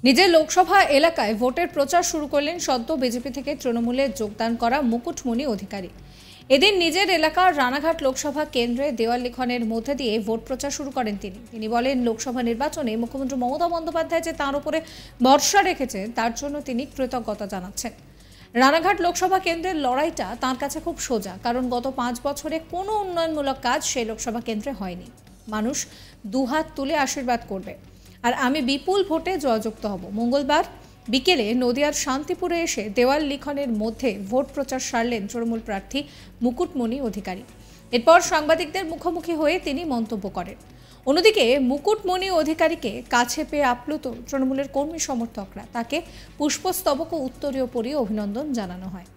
নিজের লোকসভা এলাকায় ভোটের প্রচার শুরু করলেন সদ্য বিজেপি থেকে তৃণমূলে যোগদান করা মুকুটমণি অধিকারী। এদিন নিজের এলাকার রানাঘাট লোকসভা কেন্দ্রে দেওয়াল লিখনের মধ্যে দিয়ে ভোট প্রচার শুরু করেন তিনি বলেন, লোকসভা নির্বাচনে মুখ্যমন্ত্রী মমতা বন্দ্যোপাধ্যায় যে তাঁর উপরে ভরসা রেখেছেন তার জন্য তিনি কৃতজ্ঞতা জানাচ্ছেন। রানাঘাট লোকসভা কেন্দ্রের লড়াইটা তাঁর কাছে খুব সোজা, কারণ গত 5 বছরে কোনো উন্নয়নমূলক কাজ সেই লোকসভা কেন্দ্রে হয়নি। মানুষ দুহাত তুলে আশীর্বাদ করবে, আর আমি বিপুল ভোটে জয়যুক্ত হব। মঙ্গলবার বিকেলে নদিয়ার শান্তিপুরে এসে দেওয়াল লিখনের মধ্যে ভোট প্রচার সারলেন তৃণমূল প্রার্থী মুকুটমণি অধিকারী। এরপর সাংবাদিকদের মুখোমুখি হয়ে তিনি মন্তব্য করেন। অন্যদিকে মুকুটমণি অধিকারীকে কাছে পেয়ে আপ্লুত তৃণমূলের কর্মী সমর্থকরা, তাকে পুষ্পস্তবক ও উত্তরীয় পরিয়ে অভিনন্দন জানানো হয়।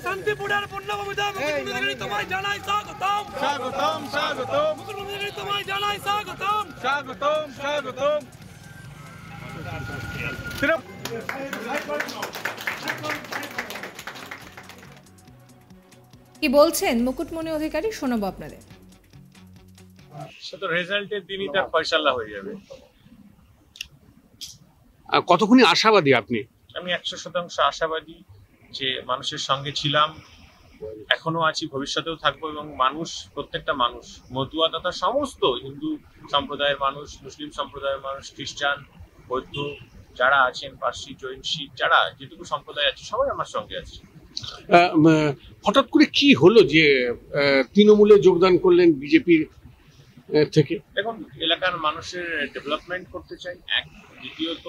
শান্তিপুরের পূর্ণভূমিতে মুকুটমণি তোমায় জানাই স্বাগতম স্বাগতম স্বাগতম মুকুটমণি তোমায় জানাই স্বাগতম স্বাগতম স্বাগতম। কি বলছেন মুকুটমণি অধিকারী, শোনাবো আপনাদের। সেটা রেজাল্টের দিনই তার ফয়সালা হয়ে যাবে। কতখানি আশাবাদী আপনি? আমি 100% আশাবাদী যে মানুষের সঙ্গে ছিলাম, এখনো আছি, ভবিষ্যতেও থাকবো। এবং মানুষ, প্রত্যেকটা মানুষ, মতুয়া তথা সমস্ত হিন্দু সম্প্রদায়ের মানুষ, মুসলিম সম্প্রদায়ের মানুষ, খ্রিস্টান, বৌদ্ধ যারা আছেন, পার্সি, জৈন, শিখ, যারা যেটুকু সম্প্রদায় আছে সবাই আমার সঙ্গে আছে। হঠাৎ করে কি হলো যে তৃণমূলে যোগদান করলেন বিজেপির থেকে? দেখুন, এলাকার মানুষের ডেভেলপমেন্ট করতে চাই, এক। দ্বিতীয়ত,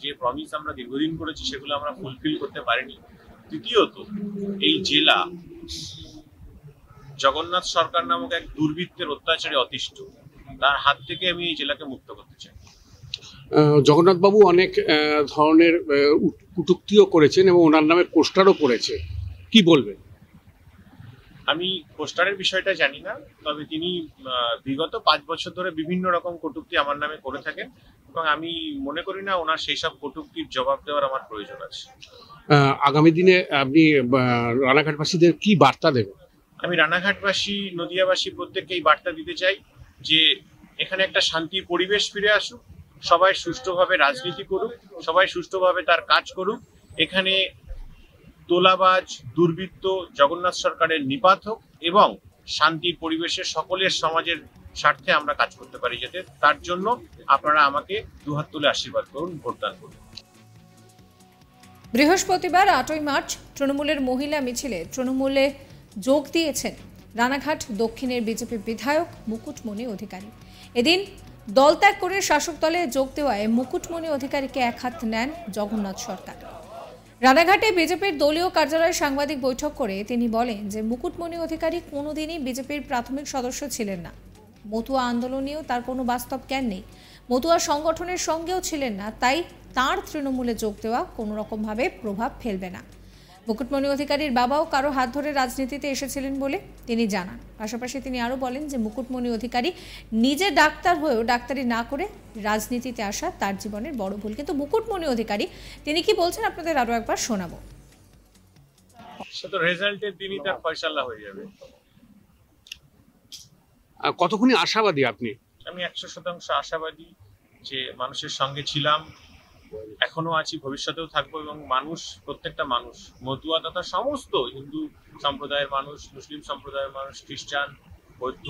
যে প্রমিস আমরা দীর্ঘদিন করেছি সেগুলো আমরা ফুলফিল করতে পারিনি। তৃতীয়ত, এই জেলা জগন্নাথ সরকার নামক এক দুর্বৃত্তের অত্যাচারে অতিষ্ঠ, তার হাত থেকে আমি এই জেলাকে মুক্ত করতে চাই। জগন্নাথ বাবু অনেক ধরনের কটূক্তিও করেছেন এবং ওনার নামে পোস্টারও পড়েছে, কি বলবেন? আমি পোস্টারের বিষয়টা জানি না, তবে তিনি বিগত 5 বছর ধরে বিভিন্ন রকম কটূক্তি আমার নামে করে থাকেন এবং আমি মনে করি না ওনার সেই সব কটূক্তির জবাব দেওয়ার আমার প্রয়োজন আছে। আগামী দিনে আপনি রানাঘাটবাসীদের কি বার্তা দেবেন? আমি রানাঘাটবাসী, নদিয়াবাসী প্রত্যেককে এই বার্তা দিতে চাই যে এখানে একটা শান্তির পরিবেশ ফিরে আসুক, সবাই সুষ্ঠুভাবে রাজনীতি করুক, সবাই সুষ্ঠুভাবে তার কাজ করুক। এখানে তোলাবাজ, দুর্বৃত্ত জগন্নাথ সরকারের নিপাত হোক এবং শান্তির পরিবেশে সকলের সমাজের স্বার্থে আমরা কাজ করতে পারি, যাতে তার জন্য আপনারা আমাকে দুহাত তুলে আশীর্বাদ করুন, ভোটদান করুন। বৃহস্পতিবার 8ই মার্চ তৃণমূলের মহিলা মিছিলে তৃণমূলে যোগ দিয়েছেন রানাঘাট দক্ষিণের বিজেপি বিধায়ক মুকুটমণি অধিকারী। এদিন দল ত্যাগ করে শাসক দলে যোগ দেওয়ায় মুকুটমণি অধিকারীকে এক হাত নেন জগন্নাথ সরকার। রানাঘাটে বিজেপির দলীয় কার্যালয়ে সাংবাদিক বৈঠক করে তিনি বলেন যে মুকুটমণি অধিকারী কোনোদিনই বিজেপির প্রাথমিক সদস্য ছিলেন না, মতুয়া আন্দোলনেও তার কোনো বাস্তব জ্ঞান নেই, মতুয়া সংগঠনের সঙ্গেও ছিলেন না, তাই তার তৃণমূলে যোগ দেওয়া কোনো রকমভাবে প্রভাব ফেলবে না। মুকুটমণি অধিকারীর বাবাও কারো হাত ধরে রাজনীতিতে এসেছিলেন বলে তিনি জানান। পাশাপাশি তিনি আরও বলেন যে মুকুটমণি অধিকারী নিজে ডাক্তার হয়েও ডাক্তারি না করে রাজনীতিতে আসা তার জীবনের বড় ভুল। কিন্তু মুকুটমণি অধিকারী তিনি কি বলছেন আপনাদের আরও একবার শোনাবো। সেটা রেজাল্টের দিনই তার ফয়সালা হয়ে যাবে। কতখানি আশাবাদী আপনি? আমি 100% আশাবাদী যে মানুষের সঙ্গে ছিলাম, এখনো আছি, ভবিষ্যতেও থাকবো। এবং মানুষ, প্রত্যেকটা মানুষ, মতুয়া তথা সমস্ত হিন্দু সম্প্রদায়ের মানুষ, মুসলিম সম্প্রদায়ের মানুষ, খ্রিস্টান, বৌদ্ধ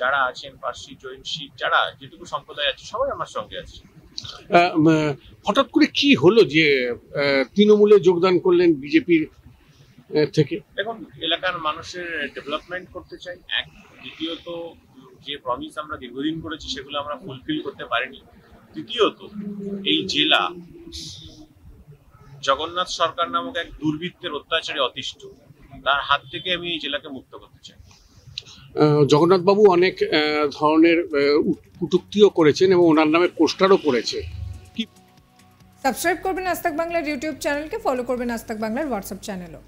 যারা আছেন, পার্সি, জৈন, শিখ, যারা যেটুকু সম্প্রদায় আছে সবাই আমার সঙ্গে আছে। হঠাৎ করে কি হলো যে তৃণমূলে যোগদান করলেন বিজেপির থেকে? দেখুন, এলাকার মানুষের ডেভেলপমেন্ট করতে চাই, এক। দ্বিতীয়ত, যে প্রমিস আমরা দীর্ঘদিন করেছি সেগুলো আমরা ফুলফিল করতে পারিনি। তৃতীয়ত, এই জেলা জগন্নাথ সরকার নামক এক দুর্বৃত্তের অত্যাচারে অতিষ্ঠ, তার হাত থেকে আমি এই জেলাকে মুক্ত করতে চাই। জগন্নাথ বাবু অনেক ধরনের কটূক্তিও করেছেন এবং ওনার নামে পোস্টারও পড়েছে, কি সাবস্ক্রাইব করবেন আজ তাক বাংলার ইউটিউব চ্যানেলকে, ফলো করবেন আজ তাক বাংলার হোয়াটসঅ্যাপ চ্যানেলও।